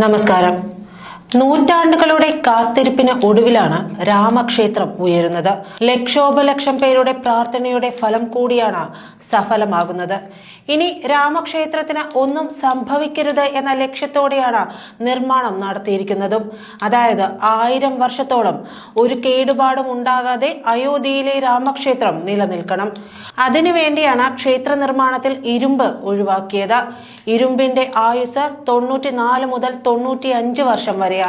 നമസ്കാരം. നൂറ്റാണ്ടുകളുടെ കാത്തിരിപ്പിന് ഒടുവിലാണ് രാമക്ഷേത്രം ഉയരുന്നത്. ലക്ഷോപലക്ഷം പേരുടെ പ്രാർത്ഥനയുടെ ഫലം കൂടിയാണ് സഫലമാകുന്നത്. ഇനി രാമക്ഷേത്രത്തിന് ഒന്നും സംഭവിക്കരുത് എന്ന ലക്ഷ്യത്തോടെയാണ് നിർമ്മാണം നടത്തിയിരിക്കുന്നതും. അതായത് 1000 വർഷത്തോളം ഒരു കേടുപാടും ഉണ്ടാകാതെ അയോധ്യയിലെ രാമക്ഷേത്രം നിലനിൽക്കണം. അതിനുവേണ്ടിയാണ് ക്ഷേത്ര നിർമ്മാണത്തിൽ ഇരുമ്പ് ഒഴിവാക്കിയത്. ഇരുമ്പിന്റെ ആയുസ് 94 മുതൽ 95 വർഷം വരെയാണ്.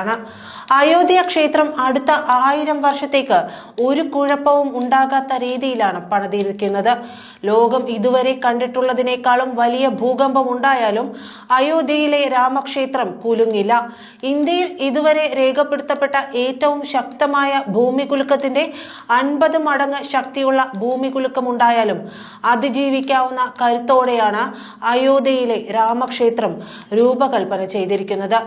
അയോധ്യ ക്ഷേത്രം അടുത്ത 1000 വർഷത്തേക്ക് ഒരു കുഴപ്പവും ഉണ്ടാകാത്ത രീതിയിലാണ് പണിതിരിക്കുന്നത്. ലോകം ഇതുവരെ കണ്ടിട്ടുള്ളതിനേക്കാളും വലിയ ഭൂകമ്പം ഉണ്ടായാലും അയോധ്യയിലെ രാമക്ഷേത്രം കുലുങ്ങില്ല. ഇന്ത്യയിൽ ഇതുവരെ രേഖപ്പെടുത്തപ്പെട്ട ഏറ്റവും ശക്തമായ ഭൂമികുലുക്കത്തിന്റെ 50 മടങ്ങ് ശക്തിയുള്ള ഭൂമികുലുക്കം ഉണ്ടായാലും അതിജീവിക്കാവുന്ന കരുത്തോടെയാണ് അയോധ്യയിലെ രാമക്ഷേത്രം രൂപകൽപ്പന ചെയ്തിരിക്കുന്നത്.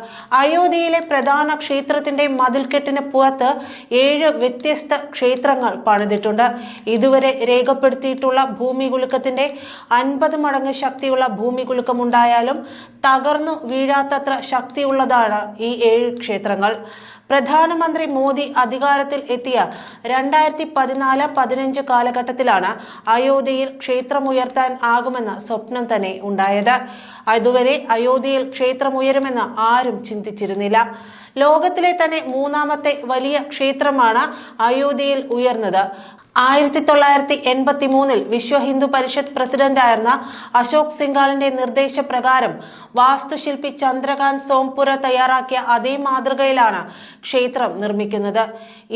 അയോധ്യയിലെ പ്രധാന ക്ഷേത്രത്തിന്റെ മതിൽക്കെട്ടിന് പുറത്ത് 7 വ്യത്യസ്ത ക്ഷേത്രങ്ങൾ പണിതിട്ടുണ്ട്. ഇതുവരെ രേഖപ്പെടുത്തിയിട്ടുള്ള ഭൂമികുലുക്കത്തിന്റെ 50 മടങ്ങ് ശക്തിയുള്ള ഭൂമികുലുക്കം ഉണ്ടായാലും തകർന്നു വീഴാത്തത്ര ശക്തിയുള്ളതാണ് ഈ 7 ക്ഷേത്രങ്ങൾ. പ്രധാനമന്ത്രി മോദി അധികാരത്തിൽ എത്തിയ 2014-15 കാലഘട്ടത്തിലാണ് അയോധ്യയിൽ ക്ഷേത്രമുയർത്താൻ ആകുമെന്ന സ്വപ്നം തന്നെ ഉണ്ടായത്. അതുവരെ അയോധ്യയിൽ ക്ഷേത്രമുയരുമെന്ന് ആരും ചിന്തിച്ചിരുന്നില്ല. ലോകത്തിലെ തന്നെ 3ാമത്തെ വലിയ ക്ഷേത്രമാണ് അയോധ്യയിൽ ഉയർന്നത്. 1983 വിശ്വ ഹിന്ദു പരിഷത്ത് പ്രസിഡന്റായിരുന്ന അശോക് സിംഗാളിന്റെ നിർദ്ദേശപ്രകാരം വാസ്തുശില്പി ചന്ദ്രകാന്ത് സോംപുര തയ്യാറാക്കിയ അതേ മാതൃകയിലാണ് ക്ഷേത്രം നിർമ്മിക്കുന്നത്.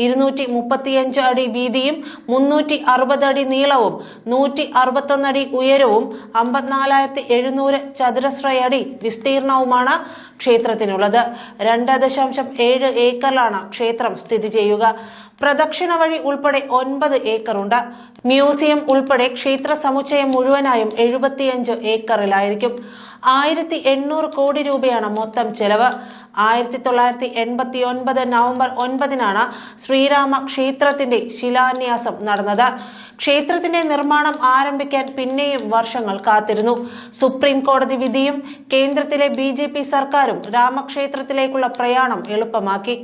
235 അടി വീതിയും 360 അടി നീളവും 161 അടി ഉയരവും 54,700 ചതുരശ്രയടി വിസ്തീർണവുമാണ് ക്ഷേത്രത്തിനുള്ളത്. 2.7 ഏക്കറിലാണ് ക്ഷേത്രം സ്ഥിതി ചെയ്യുക. പ്രദക്ഷിണ വഴി ഉൾപ്പെടെ 9 ഏക്കറുണ്ട്. മ്യൂസിയം ഉൾപ്പെടെ ക്ഷേത്ര സമുച്ചയം മുഴുവനായും 75 ഏക്കറിലായിരിക്കും. 1800 കോടി രൂപയാണ് മൊത്തം ചെലവ്. 1989 നവംബർ 9-നാണ് ശ്രീരാമ ക്ഷേത്രത്തിന്റെ ശിലാന്യാസം നടന്നത്. ക്ഷേത്രത്തിന്റെ നിർമ്മാണം ആരംഭിക്കാൻ പിന്നെയും വർഷങ്ങൾ കാത്തിരുന്നു. സുപ്രീം കോടതി വിധിയും കേന്ദ്രത്തിലെ BJP സർക്കാരും രാമക്ഷേത്രത്തിലേക്കുള്ള പ്രയാണം എളുപ്പമാക്കി.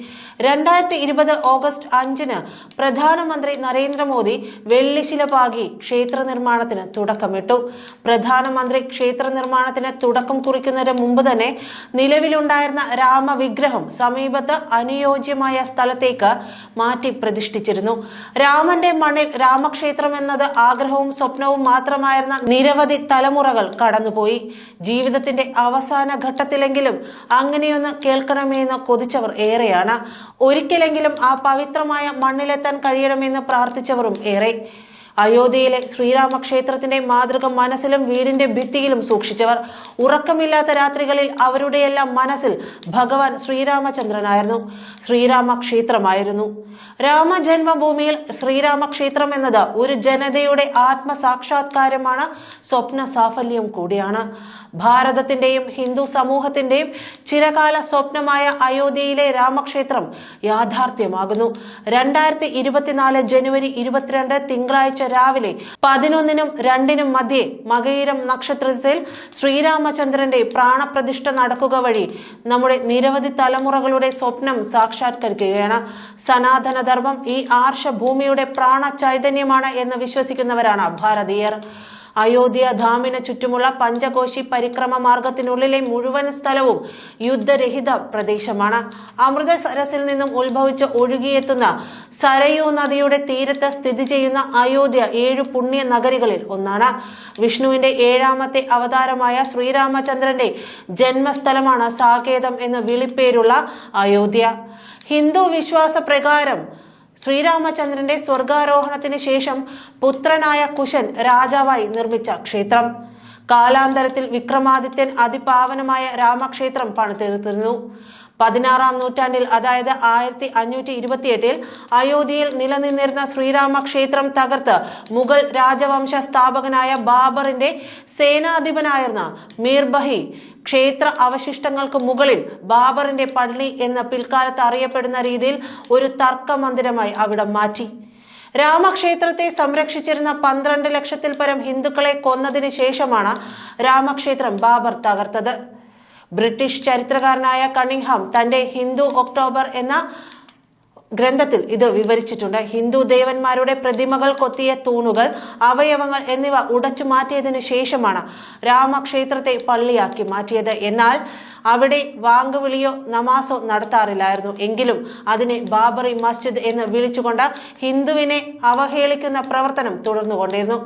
2020 ഓഗസ്റ്റ് 5-ന് പ്രധാനമന്ത്രി നരേന്ദ്രമോദി വെള്ളിശില പാകി ക്ഷേത്ര നിർമ്മാണത്തിന് തുടക്കമിട്ടു. പ്രധാനമന്ത്രി ക്ഷേത്ര നിർമ്മാണത്തിന് തുടക്കം കുറിക്കുന്നതിന് മുമ്പ് തന്നെ നിലവിലുണ്ടായിരുന്ന രാമവിഗ്രഹം സമീപത്ത് അനുയോജ്യമായ സ്ഥലത്തേക്ക് മാറ്റി പ്രതിഷ്ഠിച്ചിരുന്നു. രാമന്റെ മണ്ണിൽ രാമക്ഷേത്രം എന്നത് ആഗ്രഹവും സ്വപ്നവും മാത്രമായിരുന്ന നിരവധി തലമുറകൾ കടന്നുപോയി. ജീവിതത്തിന്റെ അവസാന ഘട്ടത്തിലെങ്കിലും അങ്ങനെയൊന്ന് കേൾക്കണമെന്ന് കൊതിച്ചവർ ഏറെയാണ്. ഒരിക്കലെങ്കിലും ആ പവിത്രമായ മണ്ണിലെത്താൻ കഴിയണമെന്ന് പ്രാർത്ഥിച്ചവരും ഏറെ. അയോധ്യയിലെ ശ്രീരാമക്ഷേത്രത്തിന്റെ മാതൃക മനസ്സിലും വീടിന്റെ ഭിത്തിയിലും സൂക്ഷിച്ചവർ. ഉറക്കമില്ലാത്ത രാത്രികളിൽ അവരുടെയെല്ലാം മനസ്സിൽ ഭഗവാൻ ശ്രീരാമചന്ദ്രനായിരുന്നു, ശ്രീരാമക്ഷേത്രമായിരുന്നു. രാമജന്മഭൂമിയിൽ ശ്രീരാമക്ഷേത്രം എന്നത് ഒരു ജനതയുടെ ആത്മസാക്ഷാത്കാരമാണ്, സ്വപ്ന സാഫല്യം കൂടിയാണ്. ഭാരതത്തിന്റെയും ഹിന്ദു സമൂഹത്തിന്റെയും ചിരകാല സ്വപ്നമായ അയോധ്യയിലെ രാമക്ഷേത്രം യാഥാർത്ഥ്യമാകുന്നു. 2024 ജനുവരി 22 തിങ്കളാഴ്ച രാവിലെ 11-നും 2-നും മധ്യേ മകയിരം നക്ഷത്രത്തിൽ ശ്രീരാമചന്ദ്രന്റെ പ്രാണപ്രതിഷ്ഠ നടക്കുക വഴി നമ്മുടെ നിരവധി തലമുറകളുടെ സ്വപ്നം സാക്ഷാത്കരിക്കുകയാണ്. സനാതനധർമ്മം ഈ ആർഷഭൂമിയുടെ പ്രാണ ചൈതന്യമാണ് എന്ന് വിശ്വസിക്കുന്നവരാണ് ഭാരതീയർ. അയോധ്യ ധാമിന് ചുറ്റുമുള്ള പഞ്ചകോശി പരിക്രമ മാർഗത്തിനുള്ളിലെ മുഴുവൻ സ്ഥലവും യുദ്ധരഹിത പ്രദേശമാണ്. അമൃതസരസിൽ നിന്നും ഉത്ഭവിച്ച് ഒഴുകിയെത്തുന്ന സരയൂ നദിയുടെ തീരത്ത് സ്ഥിതി ചെയ്യുന്ന അയോധ്യ 7 പുണ്യ നഗരികളിൽ ഒന്നാണ്. വിഷ്ണുവിന്റെ 7ാമത്തെ അവതാരമായ ശ്രീരാമചന്ദ്രന്റെ ജന്മസ്ഥലമാണ് സാകേതം എന്ന് വിളിപ്പേരുള്ള അയോധ്യ. ഹിന്ദു വിശ്വാസ പ്രകാരം ശ്രീരാമചന്ദ്രന്റെ സ്വർഗാരോഹണത്തിന് ശേഷം പുത്രനായ കുശൻ രാജാവായി നിർമ്മിച്ച ക്ഷേത്രം. കാലാന്തരത്തിൽ വിക്രമാദിത്യൻ അതിപാവനമായ രാമക്ഷേത്രം പണിതീർത്തിരുന്നു. 16-ാം നൂറ്റാണ്ടിൽ, അതായത് 1528-ൽ അയോധ്യയിൽ നിലനിന്നിരുന്ന ശ്രീരാമക്ഷേത്രം തകർത്ത് മുഗൾ രാജവംശ സ്ഥാപകനായ ബാബറിന്റെ സേനാധിപനായിരുന്ന മീർബഹി ക്ഷേത്ര അവശിഷ്ടങ്ങൾക്ക് മുകളിൽ ബാബറിന്റെ പള്ളി എന്ന പിൽക്കാലത്ത് അറിയപ്പെടുന്ന രീതിയിൽ ഒരു തർക്ക മന്ദിരമായി അവിടം മാറ്റി. രാമക്ഷേത്രത്തെ സംരക്ഷിച്ചിരുന്ന 12 ലക്ഷത്തിൽ പരം ഹിന്ദുക്കളെ കൊന്നതിന് ശേഷമാണ് രാമക്ഷേത്രം ബാബർ തകർത്തത്. ബ്രിട്ടീഷ് ചരിത്രകാരനായ കണ്ണിംഗ്ഹാം തന്റെ ഹിന്ദു ഒക്ടോബർ എന്ന ഗ്രന്ഥത്തിൽ ഇത് വിവരിച്ചിട്ടുണ്ട്. ഹിന്ദു ദേവന്മാരുടെ പ്രതിമകൾ കൊത്തിയ തൂണുകൾ, അവയവങ്ങൾ എന്നിവ ഉടച്ചു മാറ്റിയതിനു ശേഷമാണ് രാമക്ഷേത്രത്തെ പള്ളിയാക്കി മാറ്റിയത്. എന്നാൽ അവിടെ വാങ്കുവിളിയോ നമാസോ നടത്താറില്ലായിരുന്നു. എങ്കിലും അതിനെ ബാബറി മസ്ജിദ് എന്ന് വിളിച്ചുകൊണ്ട് ഹിന്ദുവിനെ അവഹേളിക്കുന്ന പ്രവർത്തനം തുടർന്നുകൊണ്ടിരുന്നു.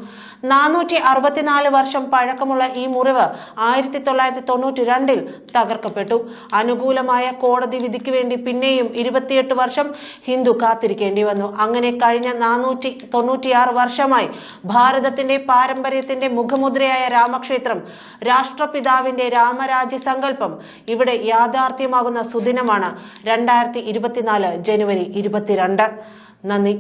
464 വർഷം പഴക്കമുള്ള ഈ മുറിവ് 1992 തകർക്കപ്പെട്ടു. അനുകൂലമായ കോടതി വിധിക്ക് വേണ്ടി പിന്നെയും 28 വർഷം ഹിന്ദു കാത്തിരിക്കേണ്ടി വന്നു. അങ്ങനെ കഴിഞ്ഞ 496 വർഷമായി ഭാരതത്തിന്റെ പാരമ്പര്യത്തിന്റെ മുഖമുദ്രയായ രാമക്ഷേത്രം, രാഷ്ട്രപിതാവിന്റെ രാമരാജ്യ സങ്കല്പം ഇവിടെ യാഥാർത്ഥ്യമാകുന്ന സുദിനമാണ് 2024 ജനുവരി 22. നന്ദി.